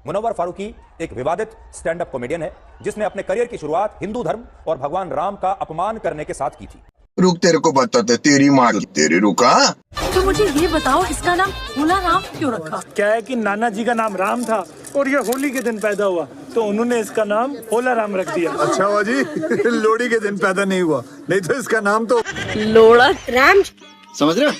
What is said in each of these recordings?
मुनव्वर फारूकी एक विवादित stand up comedian है जिसने अपने करियर की शुरुआत हिंदू धर्म और भगवान राम का अपमान करने के साथ की थी। रुक, तेरे को बताते, तेरी मार तेरे रुका। तो मुझे ये बताओ, इसका नाम होला राम क्यों रखा? क्या है कि नाना जी का नाम राम था और ये होली के दिन पैदा हुआ, तो उन्होंने इसका नाम होला राम रख दिया। अच्छा हुआ जी लोहड़ी के दिन पैदा नहीं हुआ, नहीं तो इसका नाम तो लोड़ा राम। समझ रहे हो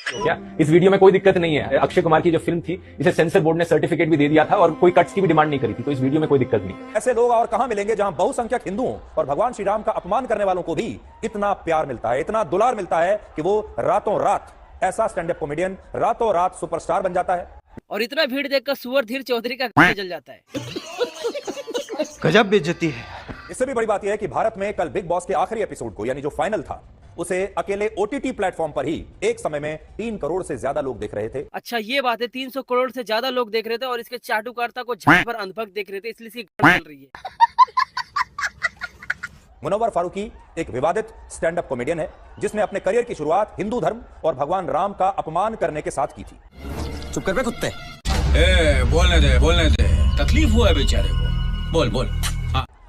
क्या? इस वीडियो में कोई दिक्कत नहीं है। अक्षय कुमार की जो फिल्म थी इसे सेंसर बोर्ड ने सर्टिफिकेट भी दे दिया था और कोई कट्स की भी डिमांड नहीं करी थी, तो इस वीडियो में कोई दिक्कत नहीं। ऐसे लोग और कहां मिलेंगे जहां बहुसंख्यक हिंदुओं और भगवान श्री राम का अपमान करने वालों को भी इतना प्यार मिलता है, इतना दुलार मिलता है कि वो रातों रात ऐसा स्टैंड अप कॉमेडियन रातों रात सुपरस्टार बन जाता है। और इतना भीड़ देखकर सुअर धीर चौधरी का जल जाता है। गजब बेइज्जती है। इससे भी बड़ी बात यह है कि भारत में कल बिग बॉस के आखिरी एपिसोड को, यानी जो फाइनल था, उसे अकेले ओटीटी प्लेटफॉर्म पर ही एक समय में 3 करोड़ से ज्यादा लोग देख रहे थे। अच्छा ये बात है, 300 करोड़ से ज्यादा लोग देख रहे थे और इसके चाटुकारिता को झाड़ पर अंधभक्त देख रहे थे, इसलिए इसकी चल रही है। मुनव्वर फारूकी एक विवादित स्टैंड अप कॉमेडियन है जिसने अपने करियर की शुरुआत हिंदू धर्म और भगवान राम का अपमान करने के साथ की थी। चुप कर बे कुत्ते। बोलने दे, तकलीफ हुआ है बेचारे को, बोल बोल।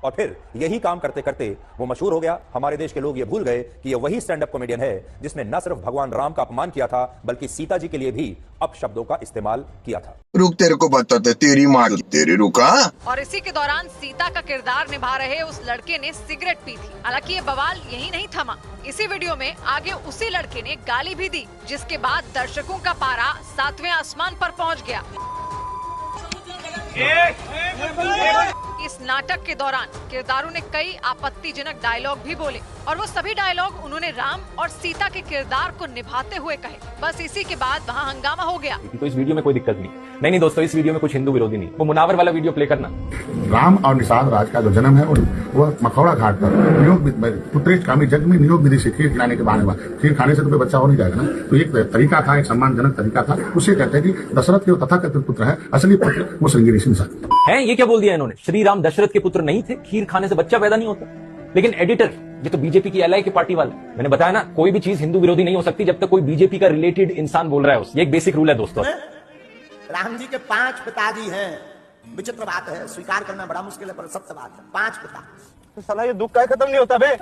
और फिर यही काम करते करते वो मशहूर हो गया। हमारे देश के लोग ये भूल गए कि ये वही स्टैंड अप कॉमेडियन है जिसने न सिर्फ भगवान राम का अपमान किया था बल्कि सीता जी के लिए भी अपशब्दों का इस्तेमाल किया था। रुक, तेरे को बताते, तेरी मार तेरे रुका। और इसी के दौरान सीता का किरदार निभा रहे उस लड़के ने सिगरेट पी थी। हालांकि ये बवाल यही नहीं थमा, इसी वीडियो में आगे उसी लड़के ने गाली भी दी, जिसके बाद दर्शकों का पारा 7वें आसमान पर पहुंच गया। इस नाटक के दौरान किरदारों ने कई आपत्तिजनक डायलॉग भी बोले और वो सभी डायलॉग उन्होंने राम और सीता के किरदार को निभाते हुए कहे। बस इसी के बाद वहाँ हंगामा हो गया। तो इस वीडियो में कोई दिक्कत नहीं दोस्तों, इस वीडियो में कुछ हिंदू विरोधी नहीं। वो मुनावर वाला वीडियो प्ले करना। राम और निषाद राज का जो जन्म है वो मखौड़ा घाट पर नियोग पुत्रेश कामी जग में नियोग विधि से खीर खिलाने के बहाने हुआ। खीर खाने से तो कोई बच्चा हो नहीं जाएगा ना, तो एक तरीका था, एक सम्मानजनक तरीका था। उसे कहते हैं कि दशरथ के तथाकथित पुत्र है, असली पुत्र वो श्रृंगी ऋषि है। ये क्या बोल दिया इन्होंने? श्री राम दशरथ के पुत्र नहीं थे, खीर खाने से बच्चा पैदा नहीं होता। लेकिन एडिटर, ये तो बीजेपी की एलआई के पार्टी वाले, मैंने बताया ना, कोई भी चीज हिंदू विरोधी नहीं हो सकती जब तक कोई बीजेपी का रिलेटेड इंसान बोल रहा है। ये एक बेसिक रूल है दोस्तों। राम जी के 5 पिताजी हैं। विचित्र बात है, स्वीकार करना बड़ा मुश्किल है, पर सत्य बात है, 5 पिता। तो साला ये दुख का खत्म नहीं होता बे।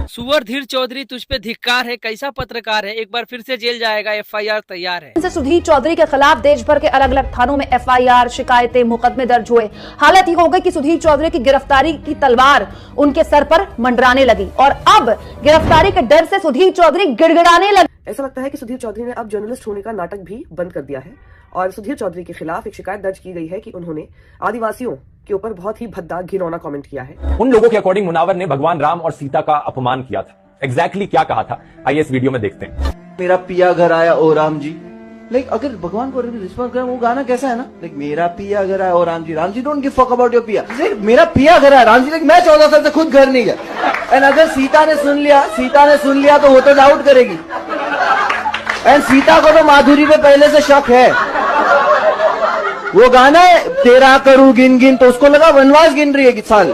सुअर धीर चौधरी, तुझ पे धिक्कार है, कैसा पत्रकार है, एक बार फिर से जेल जाएगा, एफआईआर तैयार है। सुधीर चौधरी के खिलाफ देश भर के अलग अलग थानों में एफआईआर, शिकायतें, मुकदमे दर्ज हुए। हालत ये हो गई कि सुधीर चौधरी की गिरफ्तारी की तलवार उनके सर पर मंडराने लगी और अब गिरफ्तारी के डर से सुधीर चौधरी गिड़गिड़ाने लगे। ऐसा लगता है कि सुधीर चौधरी ने अब जर्नलिस्ट होने का नाटक भी बंद कर दिया है और सुधीर चौधरी के खिलाफ एक शिकायत दर्ज की गई है कि उन्होंने आदिवासियों के ऊपर बहुत ही भद्दा घिनौना कमेंट किया है। उन लोगों के अकॉर्डिंग मुनावर ने भगवान राम और सीता का अपमान किया था। एग्जैक्टली क्या कहा था, आइए इस वीडियो में देखते हैं। मेरा पिया घर आया ओ राम जी, लाइक अगर भगवान को रिस्पॉन्स करें, वो गाना कैसा है ना, लाइक मेरा पिया घर आया ओ Ram ji don't give fuck about your पिया, मेरा पिया घर आया राम जी, लाइक मैं 14 साल से खुद घर नहीं गया। एंड अगर सीता ने सुन लिया तो वो तो डाउट करेगी। एंड सीता को तो माधुरी पे पहले से शक है। वो गाना है तेरा करूं गिन गिन, तो उसको लगा वनवास गिन रही है कि साल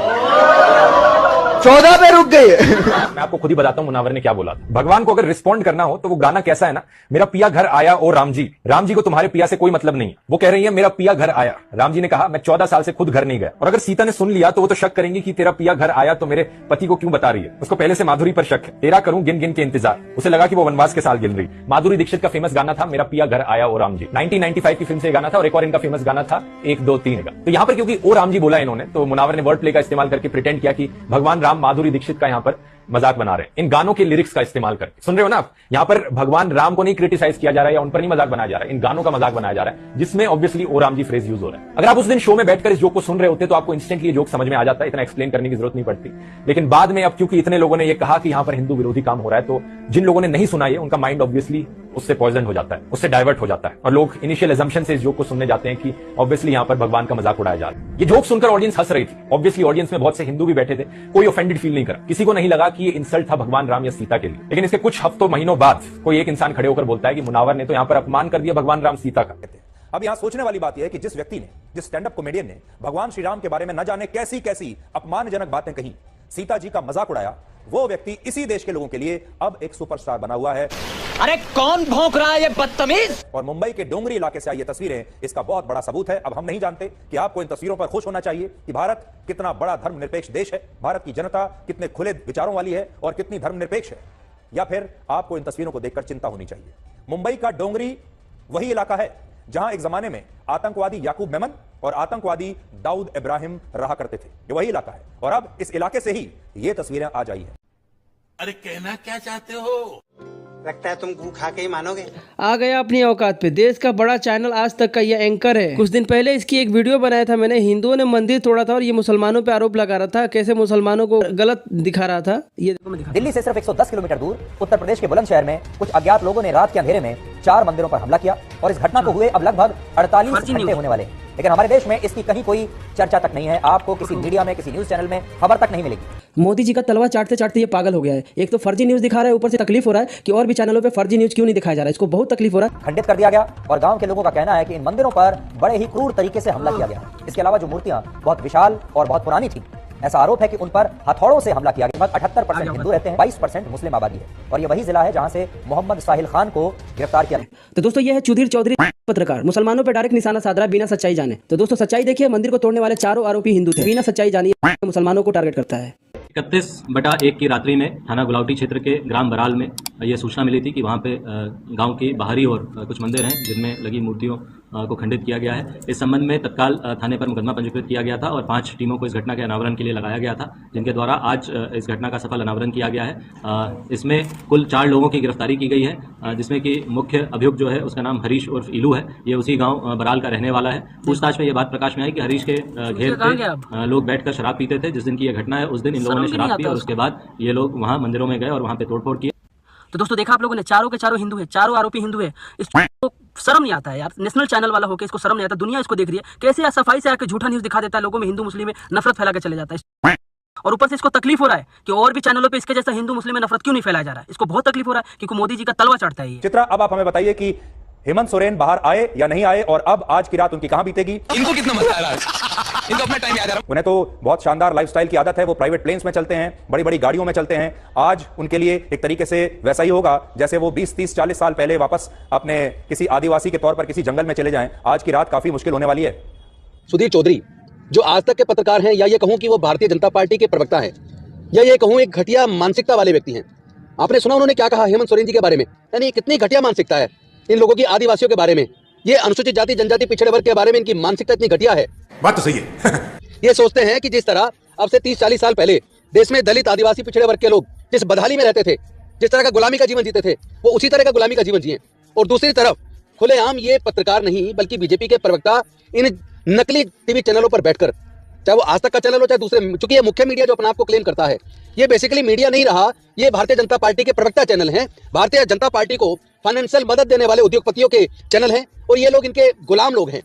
14 पे रुक गई है। मैं आपको खुद ही बताता हूँ मुनावर ने क्या बोला था। भगवान को अगर रिस्पॉन्ड करना हो तो वो गाना कैसा है ना, मेरा पिया घर आया ओ राम जी को तुम्हारे पिया से कोई मतलब नहीं है। वो कह रही है मेरा पिया घर आया। राम जी ने कहा मैं 14 साल से खुद घर नहीं गया। और अगर सीता ने सुन लिया तो वो तो शक करेंगी कि तेरा पिया घर आया तो मेरे पति को क्यों बता रही है। उसको पहले से माधुरी पर शक है। तेरा करूं गिन गिन के इंतजार, उसे लगा कि वो वनवास के साल गिन रही। माधुरी दीक्षित का फेमस गाना था मेरा पिया घर आया ओ राम जी, 1995 की फिल्म से गाना था। और एक और इनका फेमस गाना था 1 2 3 का। तो यहाँ पर क्योंकि ओ राम जी बोला इन्होंने, तो मुनावर ने वर्ड प्ले का इस्तेमाल करके प्रिटेंड किया कि भगवान राम माधुरी दीक्षित का यहाँ पर मजाक बना रहे हैं। इन गानों के लिरिक्स का इस्तेमाल करके, सुन रहे हो ना आप, यहाँ पर भगवान राम को नहीं क्रिटिसाइज किया जा रहा है या उन पर नहीं मजाक बनाया जा रहा है, इन गानों का मजाक बनाया जा रहा है जिसमें ऑब्वियसली ओ राम जी फ्रेज यूज हो रहा है। अगर आप उस दिन शो में बैठकर इस जोक को सुन रहे होते तो आपको इंस्टेंटली ये जोक समझ में आ जाता है, इतना एक्सप्लेन करने की जरूरत नहीं पड़ती। लेकिन बाद में अब क्योंकि इतने लोगों ने ये कहा कि यहाँ पर हिंदू विरोधी काम हो रहा है, तो जिन लोगों ने नहीं सुना ये, उनका माइंड ऑब्वियसली उससे पॉइजन हो जाता है, उससे डाइवर्ट हो जाता है और लोग इनिशियल अजम्पशन से इस जोक को सुनने जाते हैं कि ऑब्वियसली यहाँ पर भगवान का मजाक उड़ाया जा रहा है। ये जोक सुनकर ऑडियंस हंस रही थी। ऑब्वियसली ऑडियंस में बहुत से हिंदू भी बैठे थे, कोई ऑफेंडेड फील नहीं करा, किसी को नहीं लगा कि ये इंसल्ट था भगवान राम या सीता के लिए। लेकिन इसके कुछ हफ्तों महीनों बाद कोई एक इंसान खड़े होकर बोलता है कि मुनावर ने तो यहाँ पर अपमान कर दिया भगवान राम सीता का। अब यहां सोचने वाली बात यह है कि जिस व्यक्ति ने, जिस स्टैंड अप कॉमेडियन ने भगवान श्री राम के बारे में न जाने कैसी कैसी अपमानजनक बातें कही, सीता जी का मजाक उड़ाया, वो व्यक्ति इसी देश के लोगों के लिए अब एक सुपरस्टार बना हुआ है। अरे कौन भौंक रहा है ये बदतमीज? और मुंबई के डोंगरी इलाके से आई ये तस्वीरें इसका बहुत बड़ा सबूत है। अब हम नहीं जानते कि आपको इन तस्वीरों पर खुश होना चाहिए कि भारत कितना बड़ा धर्मनिरपेक्ष देश है, भारत की जनता कितने खुले विचारों वाली है और कितनी धर्मनिरपेक्ष है, या फिर आपको इन तस्वीरों को देखकर चिंता होनी चाहिए। मुंबई का डोंगरी वही इलाका है जहां एक जमाने में आतंकवादी याकूब मेमन और आतंकवादी दाऊद इब्राहिम रहा करते थे। ये वही इलाका है और अब इस इलाके से ही ये तस्वीरें आज आई है। अरे कहना क्या चाहते हो? लगता है तुम गू खा के ही मानोगे। आ गया अपनी औकात पे। देश का बड़ा चैनल आज तक का ये एंकर है। कुछ दिन पहले इसकी एक वीडियो बनाया था मैंने। हिंदुओं ने मंदिर तोड़ा था और ये मुसलमानों पे आरोप लगा रहा था, कैसे मुसलमानों को गलत दिखा रहा था। ये दिल्ली से सिर्फ 110 किलोमीटर दूर उत्तर प्रदेश के बुलंदशहर में कुछ अज्ञात लोगों ने रात के अंधेरे में 4 मंदिरों पर हमला किया और इस घटना को हुए अब लगभग 48 घंटे होने वाले। लेकिन हमारे देश में इसकी कहीं कोई चर्चा तक नहीं है। आपको किसी मीडिया में, किसी न्यूज चैनल में खबर तक नहीं मिलेगी। मोदी जी का तलवा चाटते चाटते ये पागल हो गया है। एक तो फर्जी न्यूज दिखा रहा है, ऊपर से तकलीफ हो रहा है कि और भी चैनलों पे फर्जी न्यूज क्यों नहीं दिखाया जा रहा है। इसको बहुत तकलीफ हो रहा है। खंडित कर दिया गया और गांव के लोगों का कहना है कि इन मंदिरों पर बड़े ही क्रूर तरीके से हमला किया गया। इसके अलावा जो मूर्तियां बहुत विशाल और बहुत पुरानी थी, ऐसा आरोप है कि उन पर हथौड़ों से हमला किया गया। लगभग 78% हिंदू रहते हैं, 22% मुस्लिम आबादी है और ये वही जिला है जहां से मोहम्मद साहिल खान को गिरफ्तार किया। तो दोस्तों ये है सुधीर चौधरी, पत्रकार, मुसलमानों पे डायरेक्ट निशाना साध रहा है बिना सच्चाई जाने। तो दोस्तों सच्चाई देखिए, मंदिर को तोड़ने वाले 4 आरोपी हिंदू थे। बिना सच्चाई जानिए मुसलमानों को टारगेट करता है। 31/1 की रात्रि में थाना गुलावटी क्षेत्र के ग्राम बराल में यह सूचना मिली थी कि वहां पे गांव के बाहरी और कुछ मंदिर हैं जिनमें लगी मूर्तियों को खंडित किया गया है। इस संबंध में तत्काल थाने पर मुकदमा पंजीकृत किया गया था और 5 टीमों को इस घटना के अनावरण के लिए लगाया गया था, जिनके द्वारा आज इस घटना का सफल अनावरण किया गया है। इसमें कुल 4 लोगों की गिरफ्तारी की गई है, जिसमें कि मुख्य अभियुक्त जो है उसका नाम हरीश उर्फ इलू है। ये उसी गाँव बराल का रहने वाला है। पूछताछ में ये बात प्रकाश में आई कि हरीश के घेर पे लोग बैठकर शराब पीते थे। जिस दिन की यह घटना है उस दिन इन लोगों ने शराब पी और उसके बाद ये लोग वहाँ मंदिरों में गए और वहाँ पे तोड़फोड़ किए। तो दोस्तों देखा आप लोगों ने, चारों के चारों हिंदू है, चारों आरोपी हिंदू है। इसको शर्म नहीं आता है यार, नेशनल चैनल वाला होकर इसको शर्म नहीं आता। दुनिया इसको देख रही है, कैसे यार सफाई से आकर झूठा न्यूज दिखा देता है, लोगों में हिंदू मुस्लिम में नफरत फैला के चले जाता है। और ऊपर से इसको तकलीफ हो रहा है कि और भी चैनलों पे इसके जैसा हिंदू मुस्लिम में नफरत क्यों नहीं फैलाया जा रहा है। इसको बहुत तकलीफ हो रहा है क्योंकि मोदी जी का तलवा चढ़ता है। चित्रा, अब आप हमें बताइए कि हेमंत सोरेन बाहर आए या नहीं आए और अब आज की रात उनकी कहां बीतेगी? इनको कितना मजा आ रहा है? इनको अपना टाइम याद आ रहा है। उन्हें तो बहुत शानदार लाइफस्टाइल की आदत है, वो प्राइवेट प्लेन्स में चलते हैं, बड़ी बड़ी गाड़ियों में चलते हैं। आज उनके लिए एक तरीके से वैसा ही होगा जैसे वो 20, 30, 40 साल पहले वापस अपने किसी आदिवासी के तौर पर किसी जंगल में चले जाएं। आज की रात काफी मुश्किल होने वाली है। सुधीर चौधरी जो आज तक के पत्रकार हैं, या ये कहूं कि वो भारतीय जनता पार्टी के प्रवक्ता हैं, या ये कहूं एक घटिया मानसिकता वाले व्यक्ति हैं। आपने सुना उन्होंने क्या कहा हेमंत सोरेन जी के बारे में? यानी कितनी घटिया मानसिकता है इन लोगों की, आदिवासियों के बारे में, ये अनुसूचित जाति जनजाति पिछड़े वर्ग के बारे में इनकी मानसिकता इतनी घटिया है। बात तो सही है। ये सोचते हैं कि जिस तरह अब से 30-40 साल पहले देश में दलित आदिवासी पिछड़े वर्ग के लोग जिस बदहाली में रहते थे, जिस तरह का गुलामी का जीवन जीते थे, वो उसी तरह का गुलामी का जीवन जिए। और दूसरी तरफ खुलेआम ये पत्रकार नहीं बल्कि बीजेपी के प्रवक्ता इन नकली टीवी चैनलों पर बैठकर, चाहे वो आज तक का चैनल हो चाहे दूसरे, चूंकि ये मुख्य मीडिया जो अपने आप को क्लेम करता है, ये बेसिकली मीडिया नहीं रहा, ये भारतीय जनता पार्टी के प्रवक्ता चैनल हैं। भारतीय जनता पार्टी को फाइनेंशियल मदद देने वाले उद्योगपतियों के चैनल हैं और ये लोग इनके गुलाम लोग हैं।